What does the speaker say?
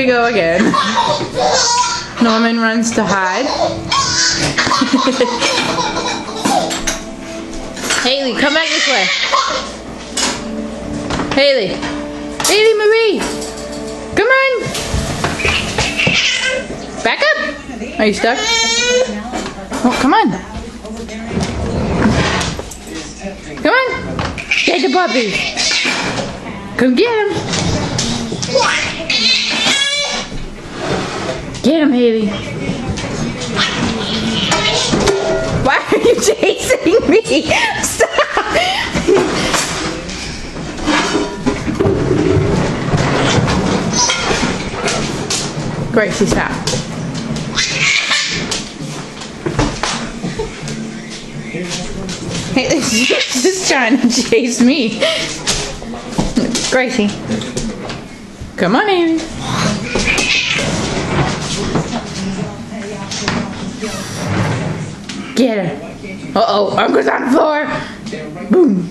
go again. Norman runs to hide. Hailey, come back this way. Hailey. Hailey Marie. Come on. Back up. Are you stuck? Oh, come on. Come on. Get the puppy. Come get him. Get him, Hailey. Why are you chasing me? Stop. Gracie, stop. Hailey's just trying to chase me. Gracie. Come on, Hailey. Get her. Uh-oh, Uncle's on the floor. Boom.